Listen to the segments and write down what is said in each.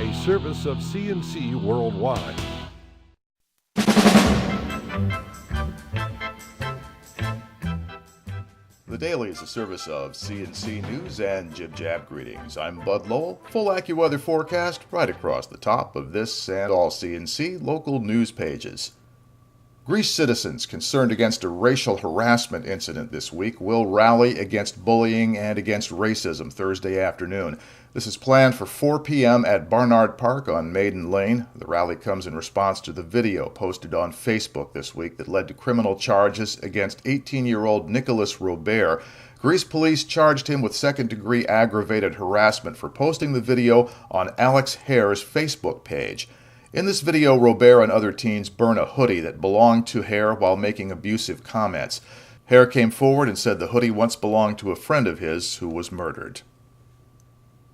a service of CNC Worldwide. The Daily is a service of CNC News and Jib Jab Greetings. I'm Bud Lowell. Full AccuWeather forecast right across the top of this and all CNC local news pages. Greece citizens concerned against a racial harassment incident this week will rally against bullying and against racism Thursday afternoon. This is planned for 4 p.m. at Barnard Park on Maiden Lane. The rally comes in response to the video posted on Facebook this week that led to criminal charges against 18-year-old Nicholas Robert. Greece police charged him with second-degree aggravated harassment for posting the video on Alex Hare's Facebook page. In this video, Robert and other teens burn a hoodie that belonged to Hare while making abusive comments. Hare came forward and said the hoodie once belonged to a friend of his who was murdered.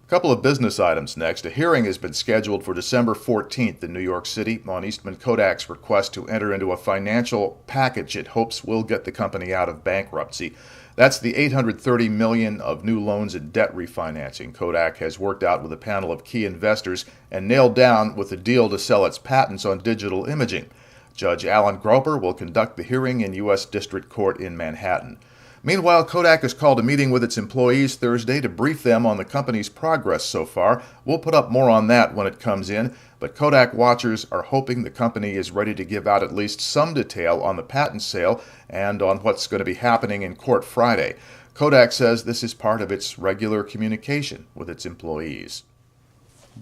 A couple of business items next. A hearing has been scheduled for December 14th in New York City on Eastman Kodak's request to enter into a financial package it hopes will get the company out of bankruptcy. That's the $830 million of new loans and debt refinancing Kodak has worked out with a panel of key investors and nailed down with a deal to sell its patents on digital imaging. Judge Alan Groper will conduct the hearing in U.S. District Court in Manhattan. Meanwhile, Kodak has called a meeting with its employees Thursday to brief them on the company's progress so far. We'll put up more on that when it comes in, but Kodak watchers are hoping the company is ready to give out at least some detail on the patent sale and on what's going to be happening in court Friday. Kodak says this is part of its regular communication with its employees.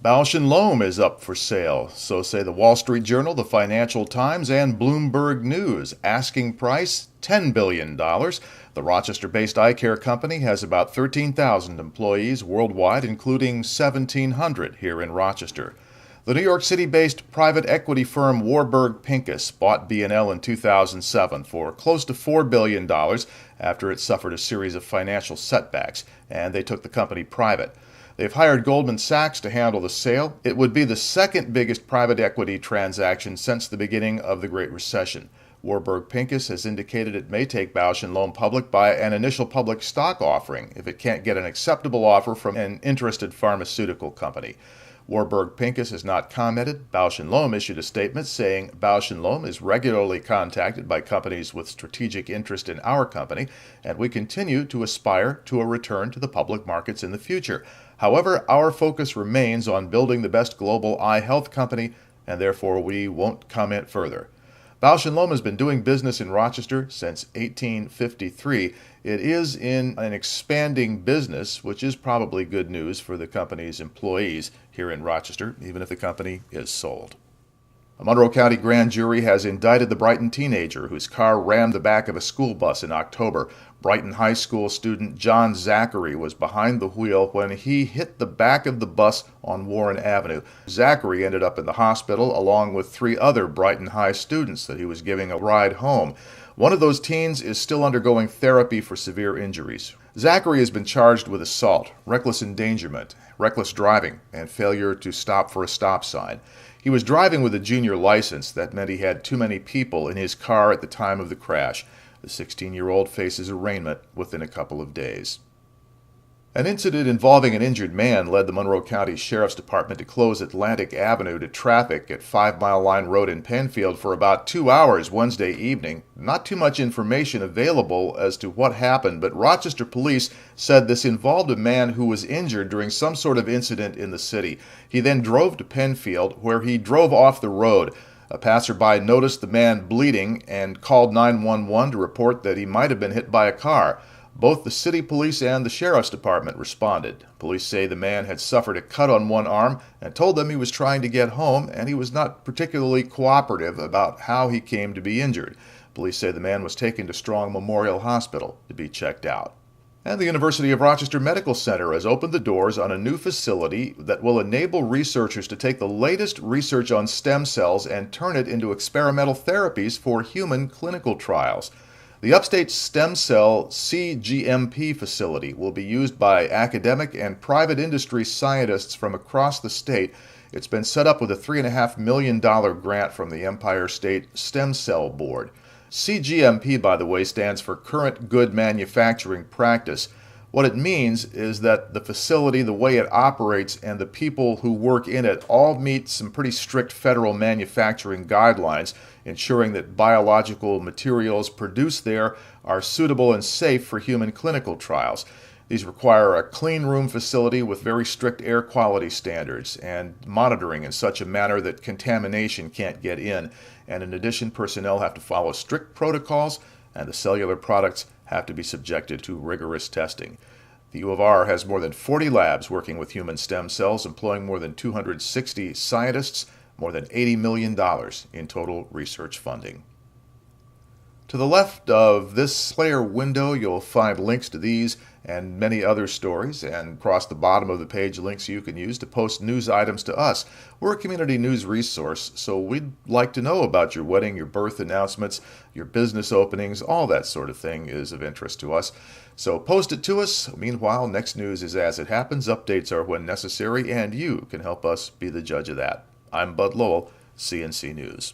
Bausch+Lomb is up for sale, so say the Wall Street Journal, the Financial Times, and Bloomberg News. Asking price, $10 billion. The Rochester-based eye care company has about 13,000 employees worldwide, including 1,700 here in Rochester. The New York City-based private equity firm Warburg Pincus bought B&L in 2007 for close to $4 billion after it suffered a series of financial setbacks, and they took the company private. They've hired Goldman Sachs to handle the sale. It would be the second biggest private equity transaction since the beginning of the Great Recession. Warburg Pincus has indicated it may take Bausch+Lomb public by an initial public stock offering if it can't get an acceptable offer from an interested pharmaceutical company. Warburg Pincus has not commented. Bausch+Lomb issued a statement saying Bausch+Lomb is regularly contacted by companies with strategic interest in our company, and we continue to aspire to a return to the public markets in the future. However, our focus remains on building the best global eye health company, and therefore we won't comment further. Bausch+Lomb has been doing business in Rochester since 1853. It is in an expanding business, which is probably good news for the company's employees here in Rochester, even if the company is sold. A Monroe County grand jury has indicted the Brighton teenager whose car rammed the back of a school bus in October. Brighton High School student John Zachary was behind the wheel when he hit the back of the bus on Warren Avenue. Zachary ended up in the hospital along with 3 other Brighton High students that he was giving a ride home. One of those teens is still undergoing therapy for severe injuries. Zachary has been charged with assault, reckless endangerment, reckless driving, and failure to stop for a stop sign. He was driving with a junior license. That meant he had too many people in his car at the time of the crash. The 16-year-old faces arraignment within a couple of days. An incident involving an injured man led the Monroe County Sheriff's Department to close Atlantic Avenue to traffic at 5 Mile Line Road in Penfield for about 2 hours Wednesday evening. Not too much information available as to what happened, but Rochester police said this involved a man who was injured during some sort of incident in the city. He then drove to Penfield, where he drove off the road. A passerby noticed the man bleeding and called 911 to report that he might have been hit by a car. Both the city police and the sheriff's department responded. Police say the man had suffered a cut on one arm and told them he was trying to get home, and he was not particularly cooperative about how he came to be injured. Police say the man was taken to Strong Memorial Hospital to be checked out. And the University of Rochester Medical Center has opened the doors on a new facility that will enable researchers to take the latest research on stem cells and turn it into experimental therapies for human clinical trials. The Upstate Stem Cell CGMP facility will be used by academic and private industry scientists from across the state. It's been set up with a $3.5 million grant from the Empire State Stem Cell Board. CGMP, by the way, stands for Current Good Manufacturing Practice. What it means is that the facility, the way it operates, and the people who work in it all meet some pretty strict federal manufacturing guidelines, ensuring that biological materials produced there are suitable and safe for human clinical trials. These require a clean room facility with very strict air quality standards and monitoring in such a manner that contamination can't get in. And in addition, personnel have to follow strict protocols, and the cellular products have to be subjected to rigorous testing. The U of R has more than 40 labs working with human stem cells, employing more than 260 scientists, more than $80 million in total research funding. To the left of this player window, you'll find links to these and many other stories, and across the bottom of the page, links you can use to post news items to us. We're a community news resource, so we'd like to know about your wedding, your birth announcements, your business openings, all that sort of thing is of interest to us. So post it to us. Meanwhile, next news is as it happens, updates are when necessary, and you can help us be the judge of that. I'm Bud Lowell, CNC News.